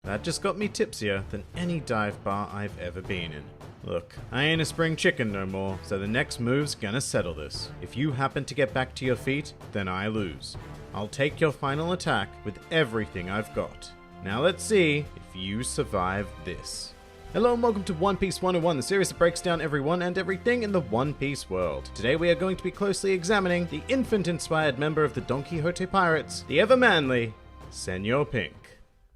That just got me tipsier than any dive bar I've ever been in. Look, I ain't a spring chicken no more, so the next move's gonna settle this. If you happen to get back to your feet, then I lose. I'll take your final attack with everything I've got. Now let's see if you survive this. Hello and welcome to One Piece 101, the series that breaks down everyone and everything in the One Piece world. Today we are going to be closely examining the infant-inspired member of the Don Quixote Pirates, the ever-manly Senor Pink.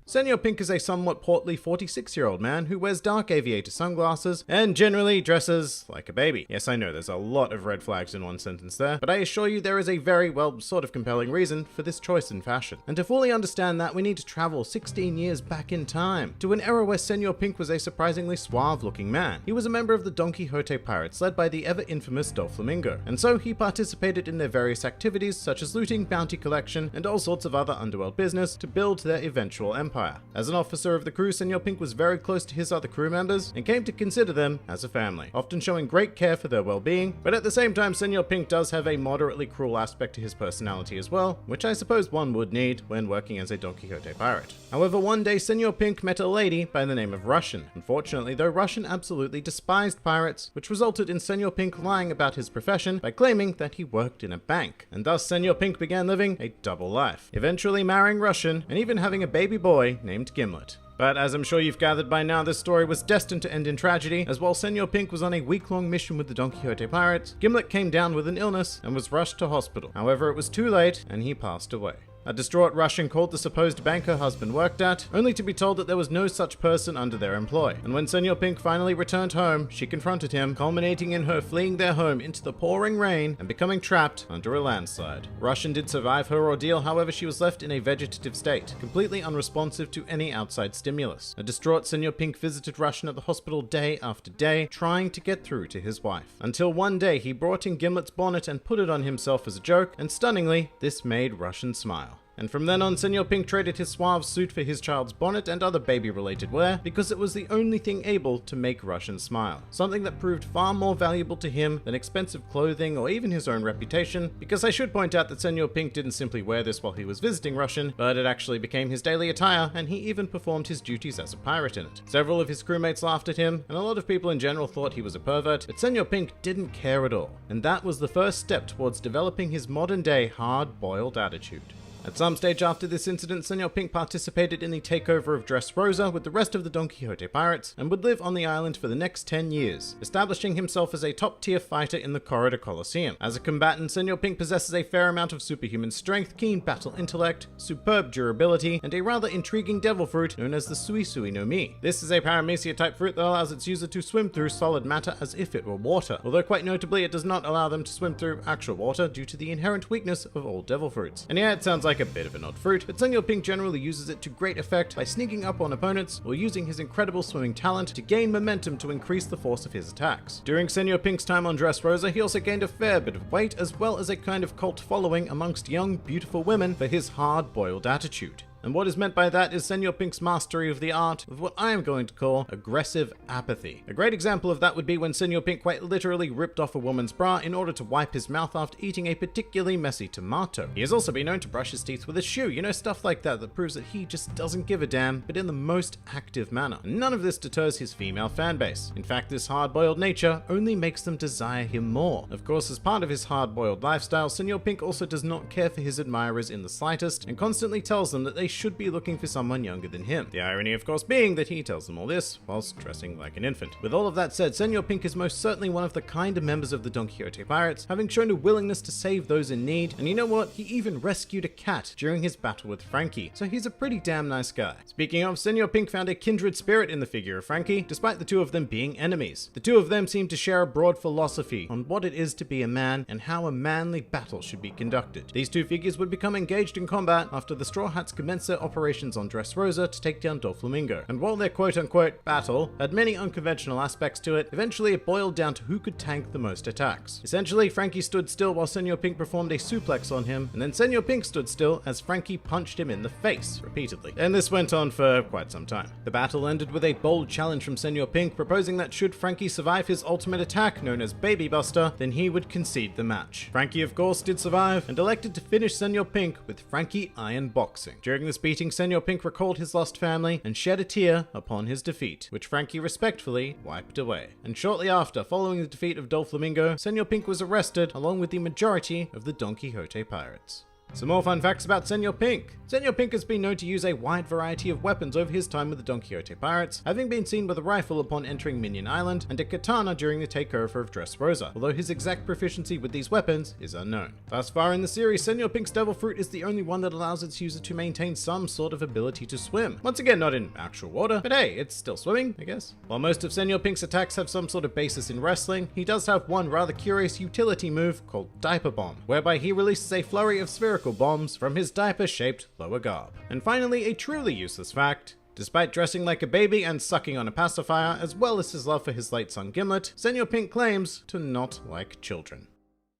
Senor Pink is a somewhat portly 46-year-old man who wears dark aviator sunglasses and generally dresses like a baby. Yes, I know there's a lot of red flags in one sentence there, but I assure you there is a very, well, sort of compelling reason for this choice in fashion. And to fully understand that, we need to travel 16 years back in time, to an era where Senor Pink was a surprisingly suave-looking man. He was a member of the Don Quixote Pirates led by the ever-infamous Doflamingo, and so he participated in their various activities such as looting, bounty collection, and all sorts of other underworld business to build their eventual empire. As an officer of the crew, Senor Pink was very close to his other crew members and came to consider them as a family, often showing great care for their well-being, but at the same time Senor Pink does have a moderately cruel aspect to his personality as well, which I suppose one would need when working as a Don Quixote pirate. However, one day Senor Pink met a lady by the name of Russian. Unfortunately though, Russian absolutely despised pirates, which resulted in Senor Pink lying about his profession by claiming that he worked in a bank, and thus Senor Pink began living a double life, eventually marrying Russian and even having a baby boy named Gimlet. But as I'm sure you've gathered by now, this story was destined to end in tragedy, as while Senor Pink was on a week-long mission with the Don Quixote Pirates, Gimlet came down with an illness and was rushed to hospital. However, it was too late and he passed away. A distraught Russian called the supposed bank her husband worked at, only to be told that there was no such person under their employ. And when Senor Pink finally returned home, she confronted him, culminating in her fleeing their home into the pouring rain and becoming trapped under a landslide. Russian did survive her ordeal, however she was left in a vegetative state, completely unresponsive to any outside stimulus. A distraught Senor Pink visited Russian at the hospital day after day, trying to get through to his wife. Until one day he brought in Gimlet's bonnet and put it on himself as a joke, and stunningly, this made Russian smile. And from then on, Senor Pink traded his suave suit for his child's bonnet and other baby-related wear because it was the only thing able to make Russian smile. Something that proved far more valuable to him than expensive clothing or even his own reputation, because I should point out that Senor Pink didn't simply wear this while he was visiting Russian, but it actually became his daily attire, and he even performed his duties as a pirate in it. Several of his crewmates laughed at him, and a lot of people in general thought he was a pervert, but Senor Pink didn't care at all. And that was the first step towards developing his modern-day hard-boiled attitude. At some stage after this incident, Senor Pink participated in the takeover of Dressrosa with the rest of the Don Quixote pirates and would live on the island for the next 10 years, establishing himself as a top-tier fighter in the Corridor Coliseum. As a combatant, Senor Pink possesses a fair amount of superhuman strength, keen battle intellect, superb durability, and a rather intriguing devil fruit known as the Sui Sui no Mi. This is a paramecia-type fruit that allows its user to swim through solid matter as if it were water, although quite notably it does not allow them to swim through actual water due to the inherent weakness of all devil fruits. And yeah, it sounds like a bit of an odd fruit, but Senor Pink generally uses it to great effect by sneaking up on opponents or using his incredible swimming talent to gain momentum to increase the force of his attacks. During Senor Pink's time on Dressrosa, he also gained a fair bit of weight as well as a kind of cult following amongst young, beautiful women for his hard-boiled attitude. And what is meant by that is Senor Pink's mastery of the art of what I am going to call aggressive apathy. A great example of that would be when Senor Pink quite literally ripped off a woman's bra in order to wipe his mouth after eating a particularly messy tomato. He has also been known to brush his teeth with a shoe, stuff like that that proves that he just doesn't give a damn, but in the most active manner. And none of this deters his female fanbase. In fact, this hard-boiled nature only makes them desire him more. Of course, as part of his hard-boiled lifestyle, Senor Pink also does not care for his admirers in the slightest, and constantly tells them that they should be looking for someone younger than him. The irony, of course, being that he tells them all this whilst dressing like an infant. With all of that said, Senor Pink is most certainly one of the kinder members of the Don Quixote Pirates, having shown a willingness to save those in need, and you know what? He even rescued a cat during his battle with Frankie, so he's a pretty damn nice guy. Speaking of, Senor Pink found a kindred spirit in the figure of Frankie, despite the two of them being enemies. The two of them seem to share a broad philosophy on what it is to be a man and how a manly battle should be conducted. These two figures would become engaged in combat after the Straw Hats commenced their operations on Dressrosa to take down Doflamingo. And while their quote-unquote battle had many unconventional aspects to it, eventually it boiled down to who could tank the most attacks. Essentially, Frankie stood still while Senor Pink performed a suplex on him, and then Senor Pink stood still as Frankie punched him in the face repeatedly. And this went on for quite some time. The battle ended with a bold challenge from Senor Pink, proposing that should Frankie survive his ultimate attack, known as Baby Buster, then he would concede the match. Frankie, of course, did survive, and elected to finish Senor Pink with Frankie Iron Boxing. During this beating, Senor Pink recalled his lost family and shed a tear upon his defeat, which Frankie respectfully wiped away. And shortly after, following the defeat of Doflamingo, Senor Pink was arrested along with the majority of the Don Quixote pirates. Some more fun facts about Senor Pink. Senor Pink has been known to use a wide variety of weapons over his time with the Don Quixote pirates, having been seen with a rifle upon entering Minion Island and a katana during the takeover of Dressrosa, although his exact proficiency with these weapons is unknown. Thus far in the series, Senor Pink's Devil Fruit is the only one that allows its user to maintain some sort of ability to swim. Once again, not in actual water, but hey, it's still swimming, I guess. While most of Senor Pink's attacks have some sort of basis in wrestling, he does have one rather curious utility move called Diaper Bomb, whereby he releases a flurry of spherical bombs from his diaper-shaped lower garb. And finally, a truly useless fact. Despite dressing like a baby and sucking on a pacifier, as well as his love for his late son Gimlet, Senor Pink claims to not like children.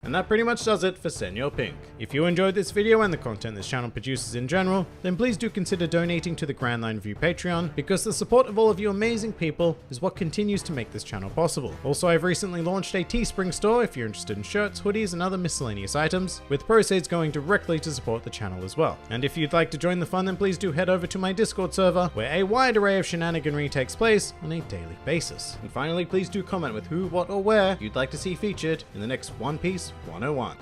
And that pretty much does it for Senor Pink. If you enjoyed this video and the content this channel produces in general, then please do consider donating to the Grand Line Review Patreon, because the support of all of you amazing people is what continues to make this channel possible. Also, I've recently launched a Teespring store if you're interested in shirts, hoodies, and other miscellaneous items, with proceeds going directly to support the channel as well. And if you'd like to join the fun, then please do head over to my Discord server, where a wide array of shenaniganry takes place on a daily basis. And finally, please do comment with who, what, or where you'd like to see featured in the next One Piece 101.